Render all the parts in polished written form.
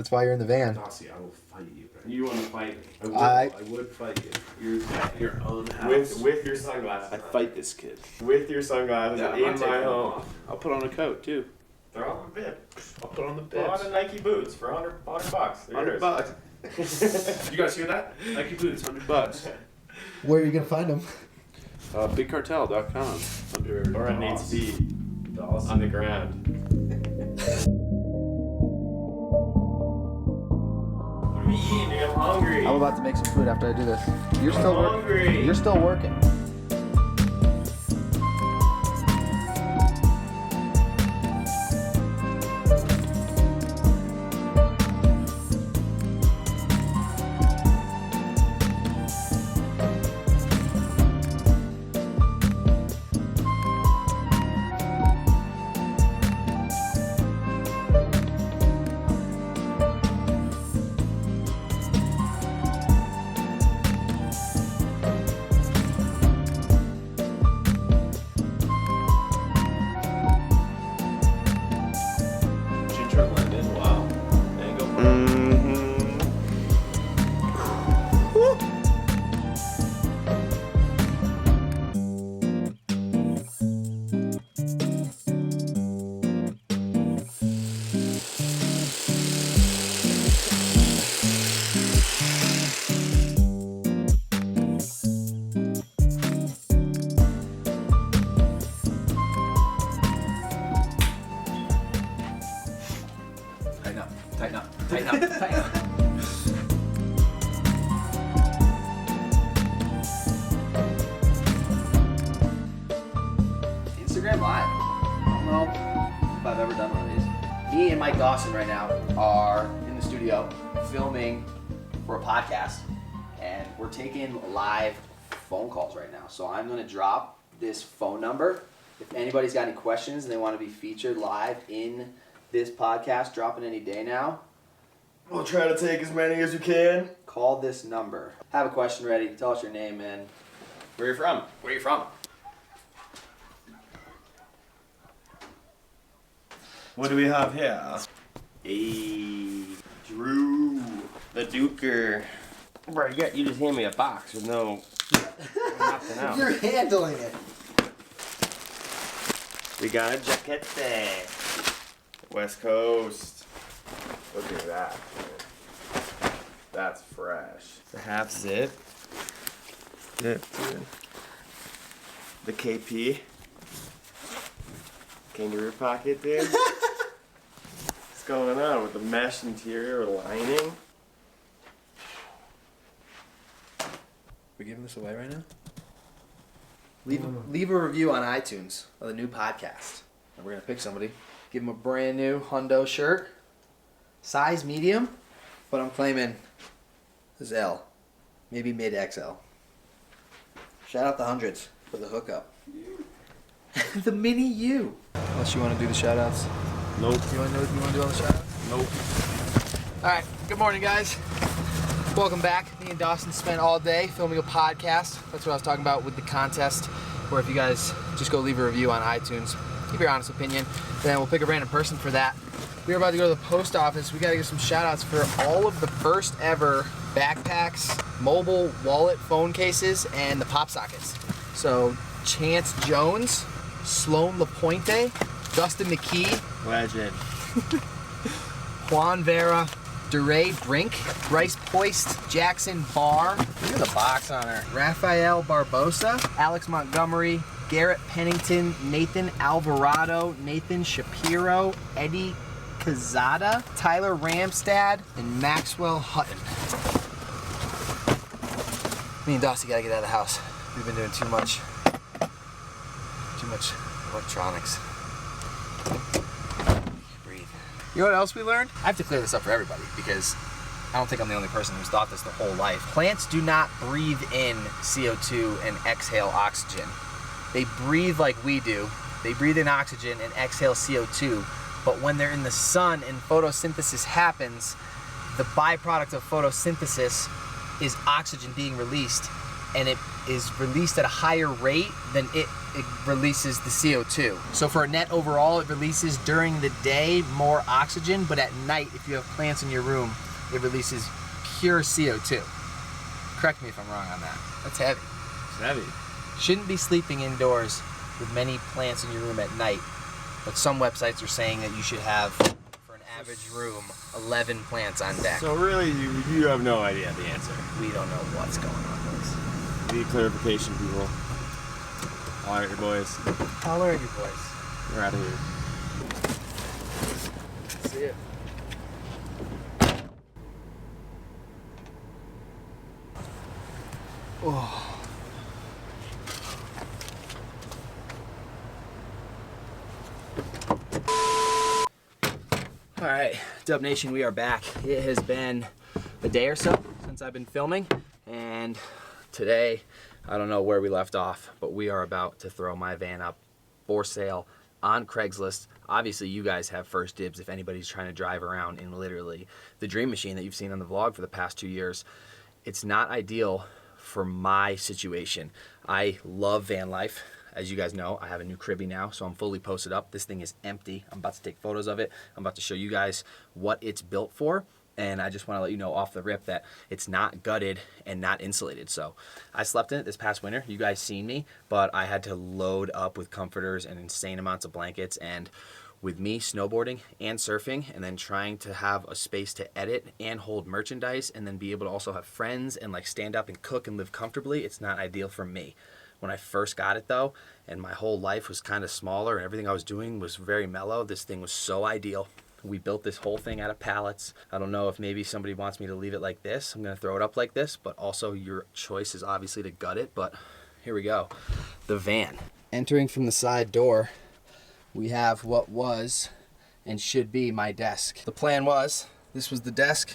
That's why you're in the van. Dawson, I will fight you, bro. You want to fight me? I would fight you. Your own house. With your sunglasses. I'd fight this kid. With your sunglasses in my home. I'll put on a coat too. They're on the bib. I'll put on the Put on bibs. the Nike boots for $100 bucks. They're $100. You guys hear that? Nike boots, $100. Where are you gonna find them? BigCartel.com. Or on Nate's feet. Dawson. On the ground. What are we eating, dude? I'm hungry. I'm about to make some food after I do this. You're still hungry. You're still working. Tighten up. Instagram Live. I don't know if I've ever done one of these. Me and Mike Dawson right now are in the studio filming for a podcast, and we're taking live phone calls right now. So I'm going to drop this phone number. If anybody's got any questions and they want to be featured live in this podcast, dropping any day now, we'll try to take as many as we can. call this number. Have a question ready. Tell us your name, man. Where are you from? Where are you from? What do we have here? Drew. The Duker. Bro, you just hand me a box with no nothing else. You're handling it. We got a jacket. West Coast. Look at that. Man. That's fresh. The half zip. Zip, dude. The KP. Kangaroo pocket, dude. What's going on with the mesh interior lining? We giving this away right now? Leave a review on iTunes of the new podcast. And we're going to pick somebody. Give them a brand new Hundo shirt. Size medium. But I'm claiming this is L. Maybe mid XL. Shout out the hundreds for the hookup. The mini U. Unless you want to do the shout outs. Nope. You want to do all the shout outs? Nope. Alright, good morning guys. Welcome back. Me and Dawson spent all day filming a podcast. That's what I was talking about with the contest, where if you guys just go leave a review on iTunes, give your honest opinion, then we'll pick a random person for that. We're about to go to the post office. We got to give some shout outs for all of the first ever backpacks, mobile wallet phone cases, and the pop sockets. So Chance Jones, Sloan LaPointe, Dustin McKee, Legend. Juan Vera, DeRay Brink, Bryce Poist, Jackson Barr, look at the box on her, Rafael Barbosa, Alex Montgomery, Garrett Pennington, Nathan Alvarado, Nathan Shapiro, Eddie Cazada, Tyler Ramstad, and Maxwell Hutton. Me and Dawson gotta get out of the house. We've been doing too much electronics. Breathe. You know what else we learned? I have to clear this up for everybody because I don't think I'm the only person who's thought this their whole life. Plants do not breathe in CO2 and exhale oxygen. They breathe like we do. They breathe in oxygen and exhale CO2. But when they're in the sun and photosynthesis happens, the byproduct of photosynthesis is oxygen being released, and it is released at a higher rate than it it releases the CO2. So for a net overall, it releases during the day more oxygen, but at night, if you have plants in your room, it releases pure CO2. Correct me if I'm wrong on that. That's heavy. It's heavy. Shouldn't be sleeping indoors with many plants in your room at night, but some websites are saying that you should have, for an average room, 11 plants on deck. So really, you have no idea the answer. We don't know what's going on with this. Need clarification, people. All right, your boys. Holler at your boys. We're out of here. See it. Oh. All right, Dub Nation, we are back. It has been a day or so since I've been filming, and today, I don't know where we left off, but we are about to throw my van up for sale on Craigslist. Obviously, you guys have first dibs if anybody's trying to drive around in literally the dream machine that you've seen on the vlog for the past 2 years. It's not ideal for my situation. I love van life. As you guys know, I have a new cribby now, so I'm fully posted up. This thing is empty. I'm about to take photos of it. I'm about to show you guys what it's built for. And I just want to let you know off the rip that it's not gutted and not insulated. So I slept in it this past winter. You guys seen me, but I had to load up with comforters and insane amounts of blankets. And with me snowboarding and surfing, and then trying to have a space to edit and hold merchandise, and then be able to also have friends and like stand up and cook and live comfortably, it's not ideal for me. When I first got it though, and my whole life was kind of smaller and everything I was doing was very mellow, this thing was so ideal. We built this whole thing out of pallets. I don't know if maybe somebody wants me to leave it like this. I'm gonna throw it up like this, but also your choice is obviously to gut it, but here we go. The van. Entering from the side door, we have what was and should be my desk. The plan was, this was the desk.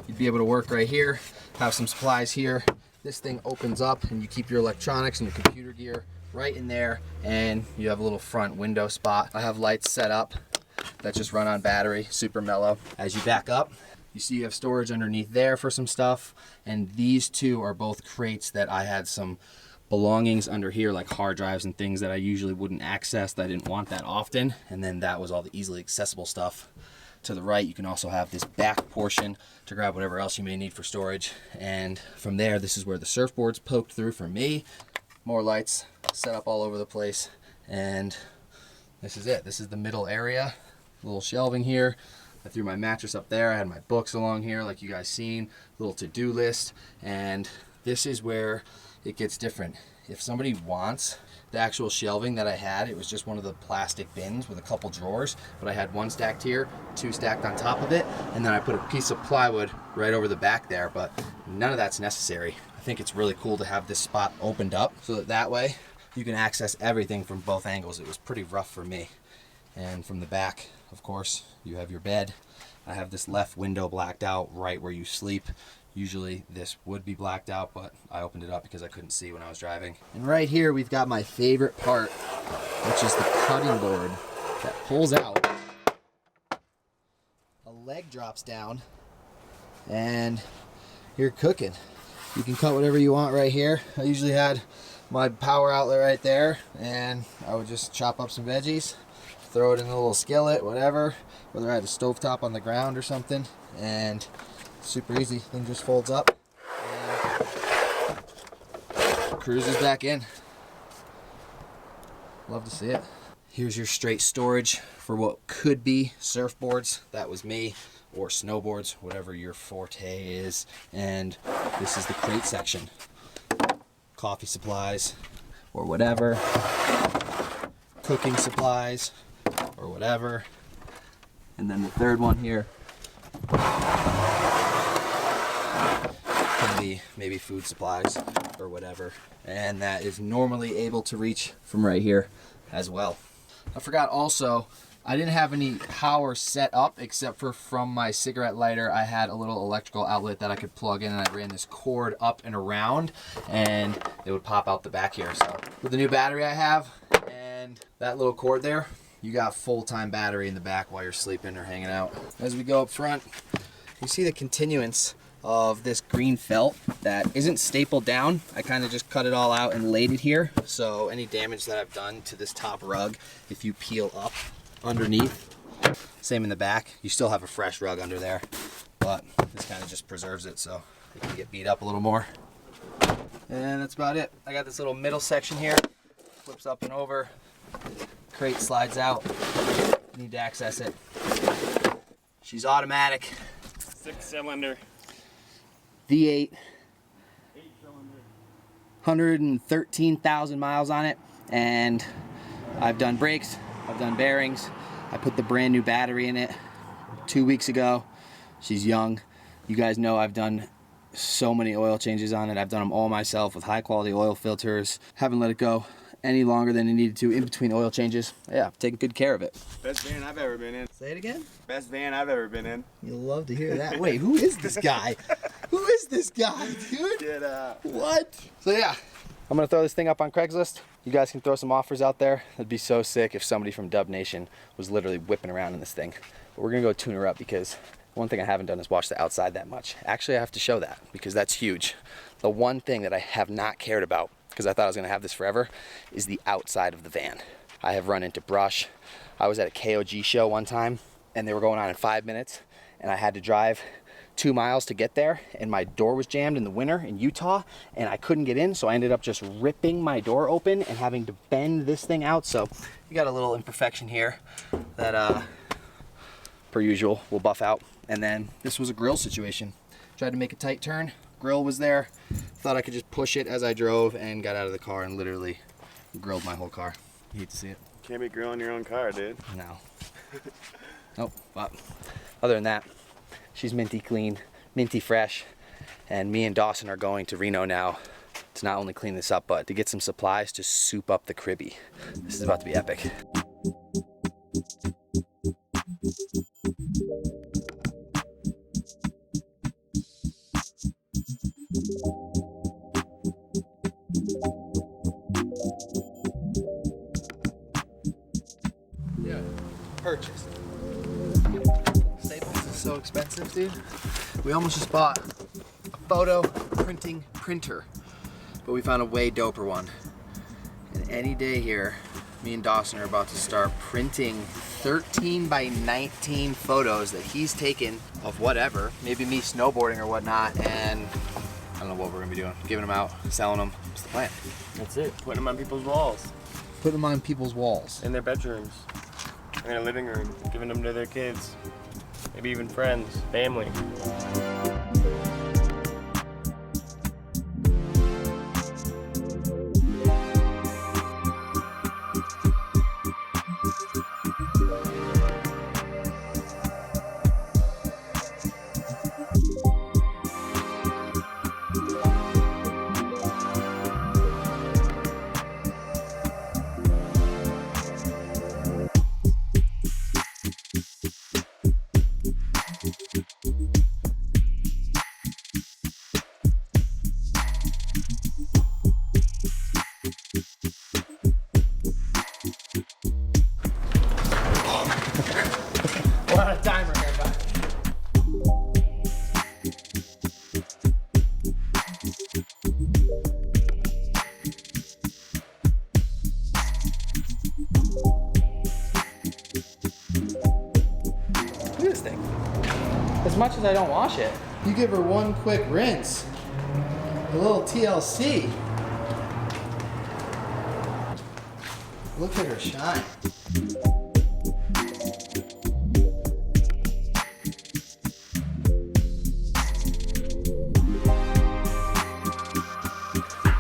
You'd be able to work right here, have some supplies here. This thing opens up and you keep your electronics and your computer gear right in there, and you have a little front window spot. I have lights set up that just run on battery, super mellow. As you back up, you see you have storage underneath there for some stuff, and these two are both crates that I had some belongings under here, like hard drives and things that I usually wouldn't access, that I didn't want that often, and then that was all the easily accessible stuff. To the right, you can also have this back portion to grab whatever else you may need for storage, and from there, this is where the surfboard's poked through for me. More lights set up all over the place, and this is it. This is the middle area. Little shelving here. I threw my mattress up there. I had my books along here, like you guys seen. Little to-do list, and this is where it gets different. If somebody wants the actual shelving that I had, it was just one of the plastic bins with a couple drawers, but I had one stacked here, two stacked on top of it, and then I put a piece of plywood right over the back there, but none of that's necessary. I think it's really cool to have this spot opened up so that way you can access everything from both angles. It was pretty rough for me. And from the back, of course, you have your bed. I have this left window blacked out right where you sleep. Usually this would be blacked out, but I opened it up because I couldn't see when I was driving. And right here we've got my favorite part, which is the cutting board that pulls out. A leg drops down and you're cooking. You can cut whatever you want right here. I usually had my power outlet right there, and I would just chop up some veggies, throw it in a little skillet, whatever, whether I had a stovetop on the ground or something, and super easy. Thing just folds up and cruises back in. Love to see it. Here's your straight storage for what could be surfboards. That was me. Or snowboards, whatever your forte is. And this is the crate section. Coffee supplies or whatever. Cooking supplies or whatever. And then the third one here can be maybe food supplies or whatever. And that is normally able to reach from right here as well. I forgot also, I didn't have any power set up except for from my cigarette lighter. I had a little electrical outlet that I could plug in, and I ran this cord up and around and it would pop out the back here. So with the new battery I have and that little cord there, you got full-time battery in the back while you're sleeping or hanging out. As we go up front, you see the continuance of this green felt that isn't stapled down. I kind of just cut it all out and laid it here. So any damage that I've done to this top rug, if you peel up underneath, same in the back, you still have a fresh rug under there. But this kind of just preserves it so it can get beat up a little more. And that's about it. I got this little middle section here, flips up and over, crate slides out, you need to access it. She's automatic. 6-cylinder. V8. 113,000 miles on it, and I've done brakes, I've done bearings. I put the brand new battery in it 2 weeks ago. She's young. You guys know I've done so many oil changes on it. I've done them all myself with high quality oil filters. Haven't let it go any longer than it needed to in between oil changes. Yeah, I've taken good care of it. Best van I've ever been in. Say it again? Best van I've ever been in. You'll love to hear that. Wait, who is this guy? Who is this guy, dude? Get out. What? So yeah, I'm gonna throw this thing up on Craigslist. You guys can throw some offers out there. It'd be so sick if somebody from Dub Nation was literally whipping around in this thing. But we're gonna go tune her up because one thing I haven't done is watch the outside that much. Actually, I have to show that because that's huge. The one thing that I have not cared about, because I thought I was gonna have this forever, is the outside of the van. I have run into brush. I was at a KOG show one time and they were going on in 5 minutes and I had to drive 2 miles to get there, and my door was jammed in the winter in Utah and I couldn't get in, so I ended up just ripping my door open and having to bend this thing out. So you got a little imperfection here that per usual we'll buff out. And then this was a grill situation. Tried to make a tight turn, grill was there, thought I could just push it as I drove and got out of the car and literally grilled my whole car. You hate to see it. Can't be grilling your own car, dude. No. Nope. But other than that, she's minty clean, minty fresh, and me and Dawson are going to Reno now to not only clean this up, but to get some supplies to soup up the cribby. This is about to be epic. Yeah, purchased. Staples is so expensive, dude. We almost just bought a photo printing printer, but we found a way doper one. And any day here, me and Dawson are about to start printing 13 by 19 photos that he's taken of whatever, maybe me snowboarding or whatnot, and I don't know what we're gonna be doing. Giving them out, selling them. What's the plan? That's it. Putting them on people's walls. Put them on people's walls. In their bedrooms. In their living room. Giving them to their kids. Maybe even friends. Family. We're on a timer here, bud. Look at this thing. As much as I don't wash it, you give her one quick rinse. A little TLC. Look at her shine.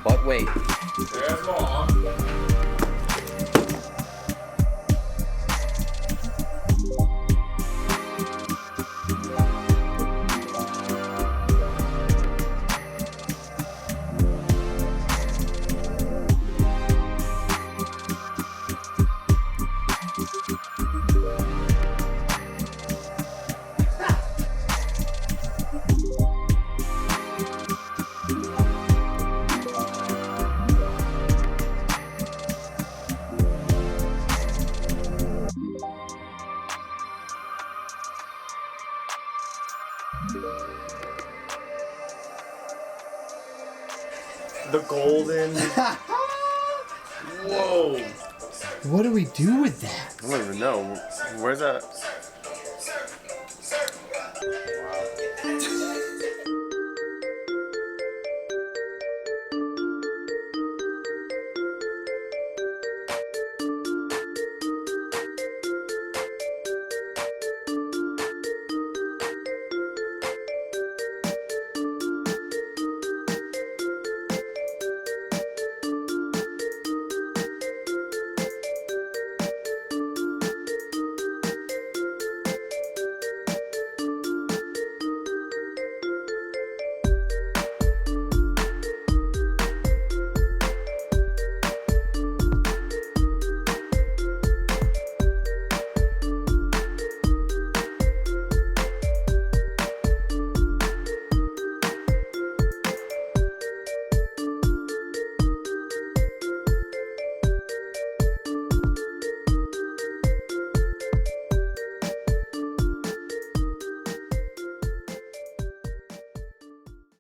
But wait. There's more. The golden. Whoa. What do we do with that? I don't even know. Where's that?